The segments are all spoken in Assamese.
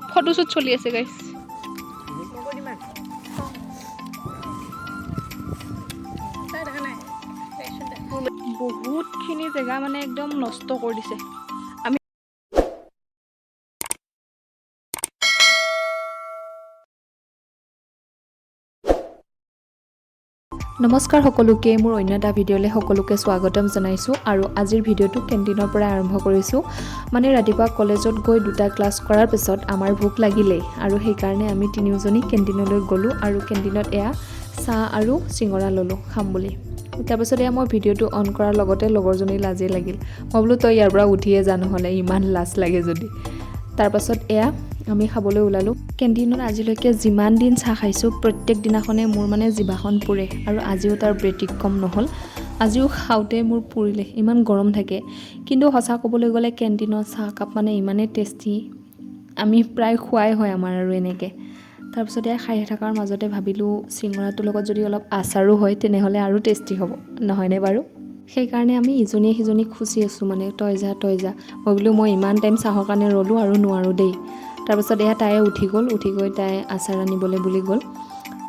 ফটোশুট চলি আছে গাইস বহুতখিনি জেগা মানে একদম নষ্ট কৰি দিছে আমি নমস্কাৰ সকলোকে মোৰ অন্য এটা ভিডিঅ'লে সকলোকে স্বাগতম জনাইছোঁ আৰু আজিৰ ভিডিঅ'টো কেণ্টিনৰ পৰা আৰম্ভ কৰিছোঁ মানে ৰাতিপুৱা কলেজত গৈ দুটা ক্লাছ কৰাৰ পিছত আমাৰ ভোক লাগিলেই আৰু সেইকাৰণে আমি তিনিওজনী কেণ্টিনলৈ গ'লোঁ আৰু কেণ্টিনত এয়া চাহ আৰু চিঙৰা ল'লোঁ খাম বুলি তাৰপিছত এয়া মই ভিডিঅ'টো অন কৰাৰ লগতে লগৰজনী লাজেই লাগিল মই বোলো তই ইয়াৰ পৰা উঠিয়ে যা নহ'লে ইমান লাজ লাগে যদি তাৰপাছত এয়া আমি খাবলৈ ওলালোঁ কেণ্টিনত আজিলৈকে যিমান দিন চাহ খাইছোঁ প্ৰত্যেক দিনাখনে মোৰ মানে জিভাখন পুৰে আৰু আজিও তাৰ ব্যতিক্ৰম নহ'ল আজিও খাওঁতে মোৰ পুৰিলে ইমান গৰম থাকে কিন্তু সঁচা ক'বলৈ গ'লে কেণ্টিনত চাহ কাপ মানে ইমানেই টেষ্টি আমি প্ৰায় খোৱাই হয় আমাৰ আৰু এনেকৈ তাৰপিছত এয়া খাই থকাৰ মাজতে ভাবিলোঁ চিঙৰাটোৰ লগত যদি অলপ আচাৰো হয় তেনেহ'লে আৰু টেষ্টি হ'ব নহয়নে বাৰু সেইকাৰণে আমি ইজনীয়ে সিজনীক খুচি আছোঁ মানে তই যা মই বোলো মই ইমান টাইম চাহৰ কাৰণে ৰ'লোঁ আৰু নোৱাৰোঁ দেই তাৰপিছত এয়া তাই উঠি গৈ তাই আচাৰ আনিবলৈ বুলি গ'ল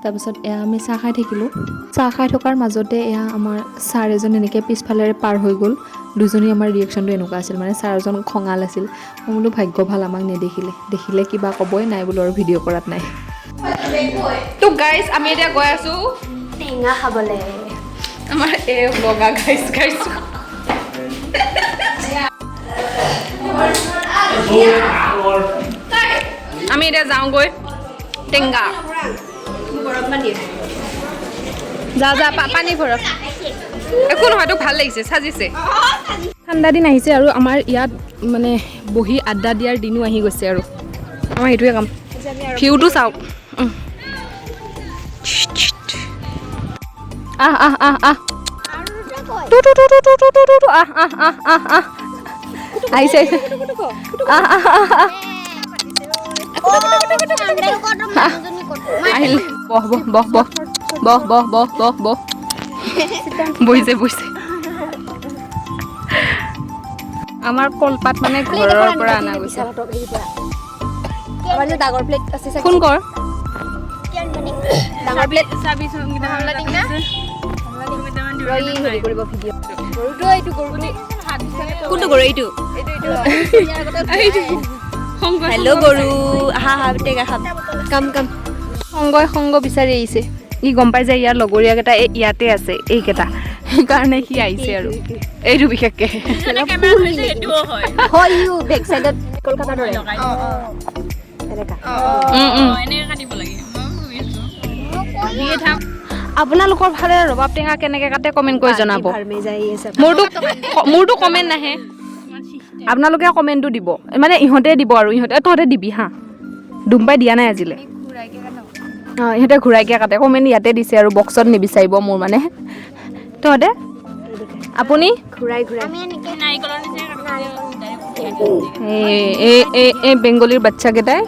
তাৰপিছত এয়া আমি চাহ খাই থাকিলোঁ চাহ খাই থকাৰ মাজতে এয়া আমাৰ ছাৰ এজন এনেকৈ পিছফালেৰে পাৰ হৈ গ'ল দুজনী আমাৰ ৰিয়েকশ্যনটো এনেকুৱা আছিল মানে ছাৰজন খঙাল আছিল মই বোলো ভাগ্য ভাল আমাক দেখিলে কিবা ক'বই নাই বোলো আৰু ভিডিঅ' কৰাত নাই তো গাইজ আমি এতিয়া গৈ আছোঁ টেঙা খাবলৈ আমাৰ এই ব্লগা গাইজ আমি এতিয়া যাওঁগৈ টেঙা যা পানী ভৰক একো নহয় তোক ভাল লাগিছে সাজিছে ঠাণ্ডা দিন আহিছে আৰু আমাৰ ইয়াত মানে বহি আড্ডা দিয়াৰ দিনো আহি গৈছে আৰু আমাৰ সেইটোৱে কাম ভিউটো চাওক আহিছে আহিল বহ বহিছে আমাৰ কলপাত মানে ঘৰৰ পৰা অনা গৈছে ফোন কৰ ডাঙৰ প্লেট চাবিচোন কোনটো গৰু এইটো হেল্ল' গৰু টেঙা খাম সংগ বিচাৰি আহিছে ই গম পাই যে ইয়াৰ লগৰীয়াকেইটা ইয়াতে আছে এইকেইটা সেইকাৰণে সি আহিছে আৰু এইটো বিশেষকে আপোনালোকৰ ফালে ৰবাব টেঙা কেনেকে কাটে কমেণ্ট কৰি জনাব মোৰতো কমেণ্ট নাহে আপোনালোকে কমেণ্টটো দিব মানে ইহঁতে দিব আৰু তহঁতে দিবি হা ডুম্পাই দিয়া নাই আজিলৈ ইহঁতে ঘূৰাইকৈ কাটে কমেণ্ট ইয়াতে দিছে আৰু বক্সত নিবিচাৰিব মোৰ মানে তহঁতে আপুনি এই বেংগলীৰ বাচ্চাকেইটাই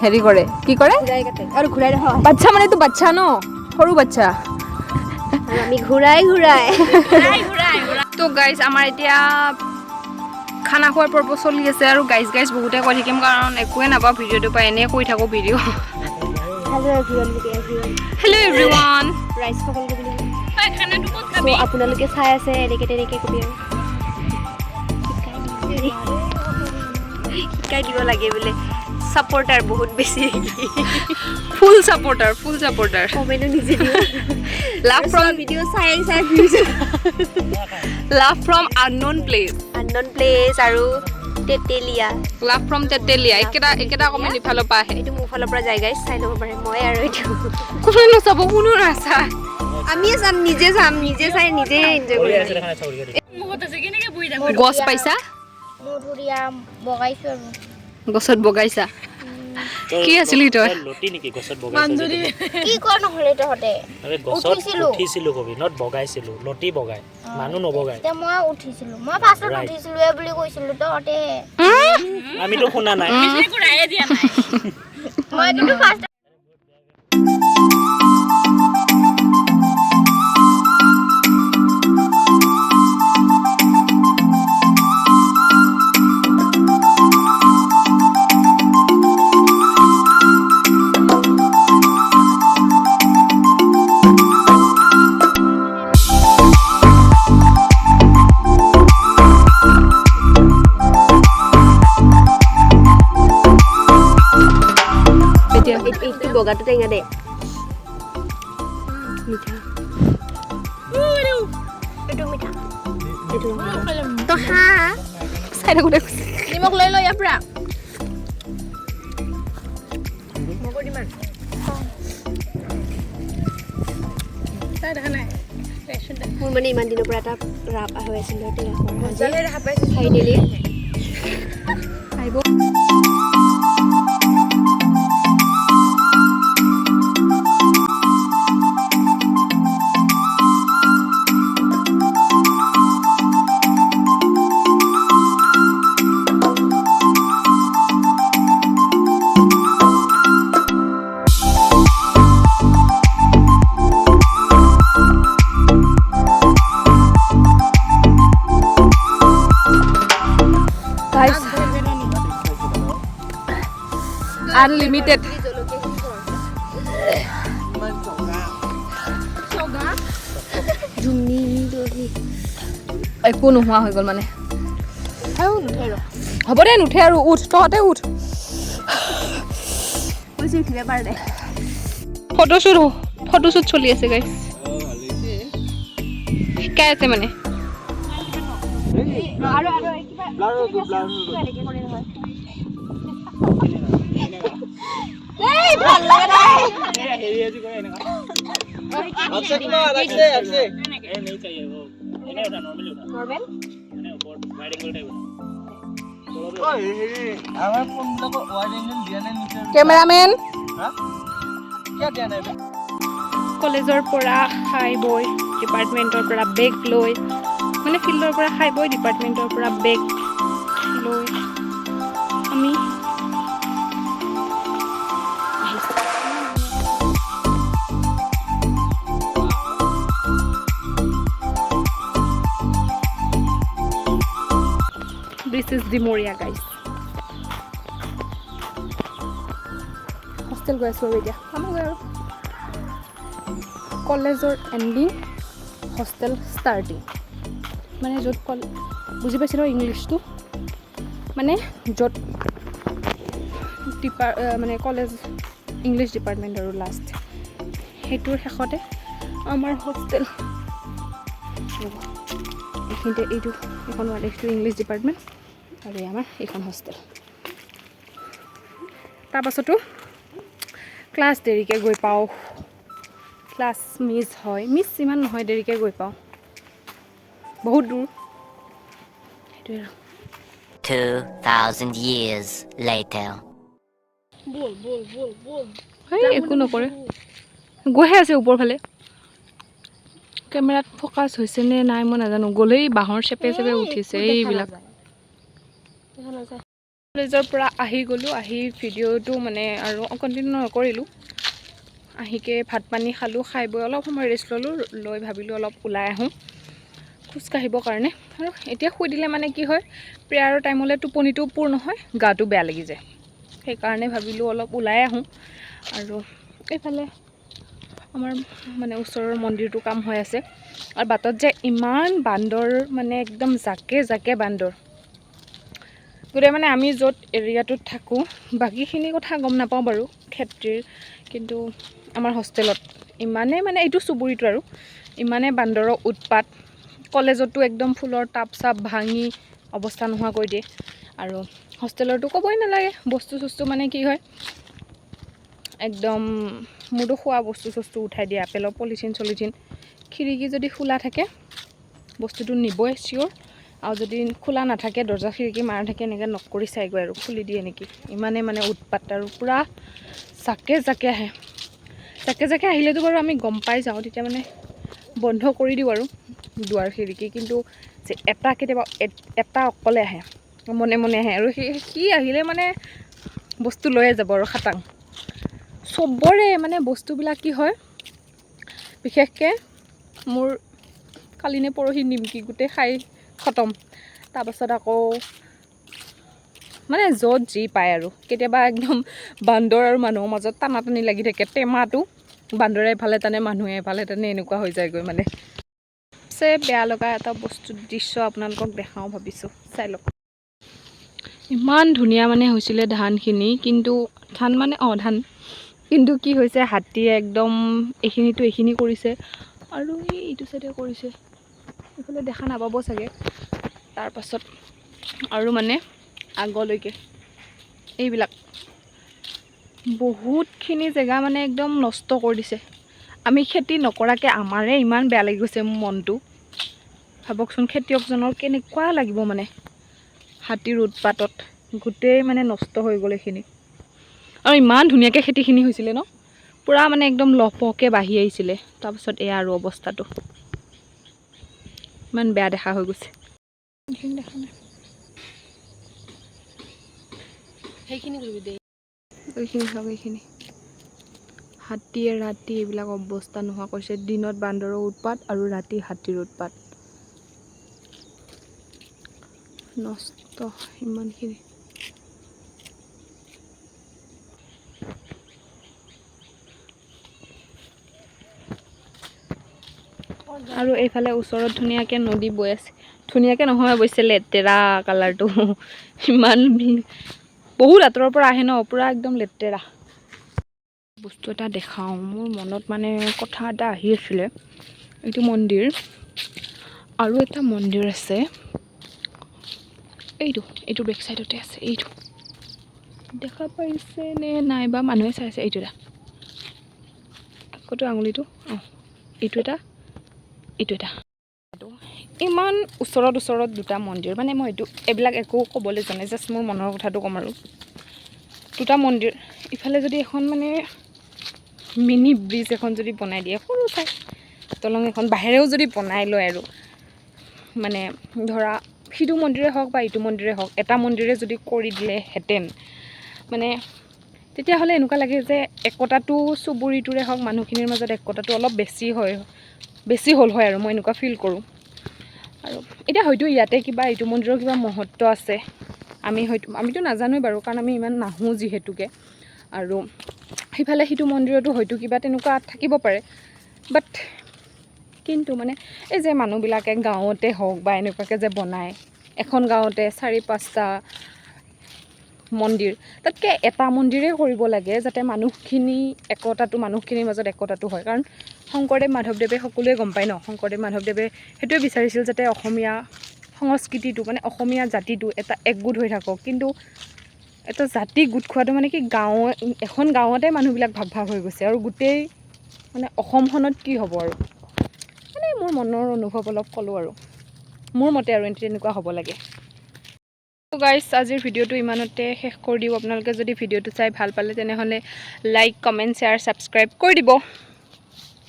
হেৰি কৰে কি কৰে বাচ্চা মানে এইটো বাচ্চা ন সৰু বাচ্চা আমি ঘূৰাই তো গাইজ আমাৰ এতিয়া খানা খোৱাৰ পৰ্ব চলি আছে আৰু গাইজ বহুতে কৈ থাকিম কাৰণ একোৱে নাপাওঁ ভিডিঅ'টোৰ পৰা এনেই কৈ থাকোঁ ভিডিঅ' হেল্ল' এভৰিৱান আপোনালোকে চাই আছে এনেকৈ তেনেকৈ কবি আৰু শিকাই দিব লাগে বোলে ছাপৰ্টাৰ বহুত বেছি ফুল ছাপৰ্টাৰ কমেণ্টো নিজে লাভ ফ্ৰম ভিডিঅ' চাই লাভ ফ্ৰম আনন'ন প্লেচ আৰু তেতেলিয়া লাভ ফ্ৰম তেতেলিয়া একেটা কমেণ্ট ইফালৰ পৰা আহে এইটো মোৰ ফালৰ পৰা যায় গাইজ চাই ল'ব পাৰে মই আৰু এইটো কোনো নাচাব কোনো নাচায় আমিয়ে চাম নিজে চাই নিজে এনজয় কৰি গছ পাইছা গছত বগাইছা কি আছিল তই লটি নেকি গছত বগাইছা কি কৰ নহলে তহতে আৰে গছত উঠিছিলো কবি নট বগাইছিলো লটি বগাই মানুহ নবগাই তে মই উঠিছিলো মই ফাৰ্ষ্টত উঠিছিলো এ বুলি কৈছিলো তহতে আমিতো শুনা নাই একো ৰায়ে দিয়া নাই মই কিন্তু ফাৰ্ষ্ট বগাটো টেঙা দে মিঠা এইটো মিঠা এইটো তো হা চাই থাকোঁ দে নিমখ লৈ লৈ ইয়াৰ পৰা মগৰ দিমান চাই দেখা নাই মোৰ মানে ইমান দিনৰ পৰা এটা ৰাপ হৈ আছিল টেঙা খাই দিলি আহিব আনলিমিটেড একো নোহোৱা হৈ গ'ল মানে হ'ব দে নুঠে আৰু উঠ তহঁতে উঠ ফটোশ্বুট চলি আছে গাইছ শিকাই আছে মানে কেমেৰামেন কলেজৰ পৰা খাই বৈ ডিপাৰ্টমেণ্টৰ পৰা বেগ লৈ মানে ফিল্ডৰ পৰা খাই বৈ ডিপাৰ্টমেণ্টৰ পৰা বেগ লৈ আমি This is the Moria guys. Hostel গৈ আছোঁ আৰু এতিয়া আমাৰ গৈ আৰু কলেজৰ এণ্ডিং হোষ্টেল ষ্টাৰ্টিং মানে য'ত বুজি পাইছিলোঁ ইংলিছটো মানে য'ত মানে কলেজ ইংলিছ ডিপাৰ্টমেণ্ট আৰু লাষ্ট সেইটোৰ শেষতে আমাৰ হোষ্টেল এইখিনিতে এইখন এইটো ইংলিছ ডিপাৰ্টমেণ্ট আৰু আমাৰ এইখন হোষ্টেল তাৰপাছতো ক্লাছ দেৰিকৈ গৈ পাওঁ ক্লাছ মিছ হয় মিছ ইমান নহয় দেৰিকৈ গৈ পাওঁ বহুত দূৰ সেইটোৱে আৰু 2,000 years later. একো নকৰে গৈহে আছে ওপৰ ফালে কেমেৰাত ফ'কাছ হৈছে নে নাই মই নাজানো গ'লেই বাঁহৰ চেপে চেপে উঠিছে এইবিলাক কলেজৰ পৰা আহি গ'লোঁ আহি ভিডিঅ'টো মানে আৰু কণ্টিনিউ নকৰিলোঁ আহিকে ভাত পানী খালোঁ খাই বৈ অলপ সময় ৰেষ্ট ল'লোঁ লৈ ভাবিলোঁ অলপ ওলাই আহোঁ খোজকাঢ়িবৰ কাৰণে আৰু এতিয়া শুই দিলে মানে কি হয় প্ৰেয়াৰৰ টাইমলৈ টোপনিটো পূৰ নহয় গাটো বেয়া লাগি যায় সেইকাৰণে ভাবিলোঁ অলপ ওলাই আহোঁ আৰু এইফালে আমাৰ মানে ওচৰৰ মন্দিৰটো কাম হৈ আছে আৰু বাটত যে ইমান বান্দৰ মানে একদম জাকে জাকে বান্দৰ গোটেই মানে আমি য'ত এৰিয়াটোত থাকোঁ বাকীখিনি কথা গম নাপাওঁ বাৰু ক্ষেত্ৰীৰ কিন্তু আমাৰ হোষ্টেলত ইমানে মানে এইটো চুবুৰীটো আৰু ইমানে বান্দৰৰ উৎপাত কলেজতো একদম ফুলৰ টাব চাব ভাঙি অৱস্থা নোহোৱা কৰি দিয়ে আৰু হোষ্টেলৰটো ক'বই নালাগে বস্তু চস্তু মানে কি হয় একদম মোৰতো খোৱা বস্তু চস্তু উঠাই দিয়ে আপেলৰ পলিথিন চলিথিন খিৰিকী যদি খোলা থাকে বস্তুটো নিবই চিয়'ৰ আৰু যদি খোলা নাথাকে দৰ্জা খিৰিকী মাৰা থাকে এনেকৈ নক কৰি চাইগৈ আৰু খুলি দিয়ে নেকি ইমানে মানে উৎপাত আৰু পূৰা জাকে জাকে আহে জাকে জাকে আহিলেতো বাৰু আমি গম পাই যাওঁ তেতিয়া মানে বন্ধ কৰি দিওঁ আৰু দুৱাৰ খিৰিকী কিন্তু যে এটা কেতিয়াবা এটা অকলে আহে মনে মনে আহে আৰু সি আহিলে মানে বস্তু লৈয়ে যাব আৰু খাটাং চবৰে মানে বস্তুবিলাক কি হয় বিশেষকৈ মোৰ কালি নে পৰহি নিমকি গোটেই খাই খতম তাৰপাছত আকৌ মানে য'ত যি পায় আৰু কেতিয়াবা একদম বান্দৰ আৰু মানুহৰ মাজত টানাটানি লাগি থাকে টেমাটো বান্দৰে এফালে টানে মানুহে এফালে টানে এনেকুৱা হৈ যায়গৈ মানে বেয়া লগা এটা বস্তু দৃশ্য আপোনালোকক দেখাওঁ ভাবিছোঁ চাই লওক ইমান ধুনীয়া মানে হৈছিলে ধানখিনি কিন্তু ধান মানে ধান কিন্তু কি হৈছে হাতীয়ে একদম এইখিনি কৰিছে আৰু এইটো চাইডে কৰিছে এইফালে দেখা নাপাব চাগে তাৰপাছত আৰু মানে আগলৈকে এইবিলাক বহুতখিনি জেগা মানে একদম নষ্ট কৰি দিছে আমি খেতি নকৰাকৈ আমাৰে ইমান বেয়া লাগি গৈছে মোৰ মনটো ভাবকচোন খেতিয়কজনৰ কেনেকুৱা লাগিব মানে হাতীৰ উৎপাতত গোটেই মানে নষ্ট হৈ গ'ল এইখিনি আৰু ইমান ধুনীয়াকৈ খেতিখিনি হৈছিলে ন পুৰা মানে একদম লহপহকৈ বাঢ়ি আহিছিলে তাৰপিছত এয়া আৰু অৱস্থাটো ইমান বেয়া দেখা হৈ গৈছে এইখিনি দেখা নাই সেইখিনি কৰিবি দেই এইখিনি চাওক এইখিনি হাতীয়ে ৰাতি এইবিলাক অৱস্থা নোহোৱা কৰিছে দিনত বান্দৰৰ উৎপাত আৰু ৰাতি হাতীৰ উৎপাত নষ্ট ইমানখিনি আৰু এইফালে ওচৰত ধুনীয়াকৈ নদী বৈ আছে ধুনীয়াকৈ নহয় অৱশ্যে লেতেৰা কালাৰটো ইমান বহুত আঁতৰৰ পৰা আহে ন পুৰা একদম লেতেৰা বস্তু এটা দেখাওঁ মোৰ মনত মানে কথা এটা আহি আছিলে এইটো মন্দিৰ আৰু এটা মন্দিৰ আছে এইটো বেক চাইডতে আছে এইটো দেখা পাইছে নে নাইবা মানুহে চাইছে এইটো এটা ক'তো আঙুলিটো অঁ এইটো এটা ইমান ওচৰত দুটা মন্দিৰ মানে মই এইবিলাক একো ক'বলৈ জানে জাষ্ট মোৰ মনৰ কথাটো ক'ম আৰু দুটা মন্দিৰ ইফালে যদি এখন মানে মিনি ব্ৰিজ এখন যদি বনাই দিয়ে সৰু চাই দলং এখন বাহিৰেও যদি বনাই লয় আৰু মানে ধৰা সিটো মন্দিৰে হওক বা ইটো মন্দিৰে হওক এটা মন্দিৰে যদি কৰি দিলেহেঁতেন মানে তেতিয়াহ'লে এনেকুৱা লাগে যে একতাটো চুবুৰীটোৰে হওক মানুহখিনিৰ মাজত একতাটো অলপ বেছি হ'ল হয় আৰু মই এনেকুৱা ফিল কৰোঁ আৰু এতিয়া হয়তো ইয়াতে কিবা এইটো মন্দিৰৰ কিবা মহত্ব আছে আমিতো নাজানোৱেই বাৰু কাৰণ আমি ইমান নাহোঁ যিহেতুকে আৰু সিফালে সিটো মন্দিৰতো হয়তো কিবা তেনেকুৱা থাকিব পাৰে বাট কিন্তু মানে এই যে মানুহবিলাকে গাঁৱতে হওক বা এনেকুৱাকৈ যে বনায় এখন গাঁৱতে 4-5টা মন্দিৰ তাতকৈ এটা মন্দিৰেই কৰিব লাগে যাতে মানুহখিনিৰ মাজত একতাটো হয় কাৰণ শংকৰদেৱ মাধৱদেৱে সকলোৱে গম পায় ন শংকৰদেৱ মাধৱদেৱে সেইটোৱে বিচাৰিছিল যাতে অসমীয়া সংস্কৃতিটো মানে অসমীয়া জাতিটো এটা একগোট হৈ থাকক কিন্তু এটা জাতি গোট খোৱাটো মানে কি এখন গাঁৱতে মানুহবিলাক ভাগ হৈ গৈছে আৰু গোটেই মানে অসমখনত কি হ'ব আৰু মানে মোৰ মনৰ অনুভৱ অলপ ক'লোঁ আৰু মোৰ মতে আৰু তেনেকুৱা হ'ব লাগে গাইজ আজিৰ ভিডিঅ'টো ইমানতে শেষ কৰি দিওঁ আপোনালোকে যদি ভিডিঅ'টো চাই ভাল পালে তেনেহ'লে লাইক কমেণ্ট শ্বেয়াৰ ছাবস্ক্ৰাইব কৰি দিব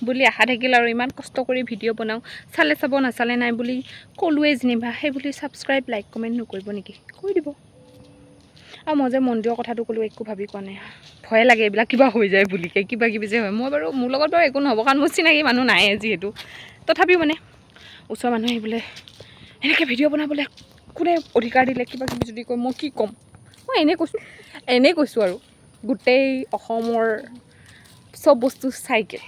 বুলি আশা থাকিল আৰু ইমান কষ্ট কৰি ভিডিঅ' বনাওঁ চালে চাব নাচালে নাই বুলি ক'লোৱেই যেনিবা সেই বুলি ছাবস্ক্ৰাইব লাইক কমেণ্ট নকৰিব নেকি কৰি দিব আৰু মই যে মন্দিৰৰ কথাটো ক'লোঁ একো ভাবি কোৱা নাই ভয় লাগে এইবিলাক কিবা হৈ যায় বুলিকে কিবা কিবি যে হয় মই বাৰু মোৰ লগত বাৰু একো নহ'ব কাৰণ মোৰ চিনাকি মানুহ নাইয়ে যিহেতু তথাপিও মানে ওচৰৰ মানুহে আহিবলৈ এনেকৈ ভিডিঅ' বনাবলৈ কোনে অধিকাৰ দিলে কিবা কিবি যদি কয় মই কি ক'ম মই এনেই কৈছোঁ আৰু গোটেই অসমৰ চব বস্তু চাইকে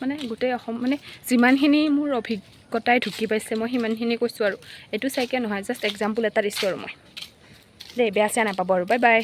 মানে গোটেই অসম মানে যিমানখিনি মোৰ অভিজ্ঞতাই ঢুকি পাইছে মই সিমানখিনি কৈছোঁ আৰু এইটো চাইকে নহয় জাষ্ট এক্সাম্পল এটা দিছোঁ আৰু মই দেই বেয়া চেয়া নাপাব আৰু বাই বাই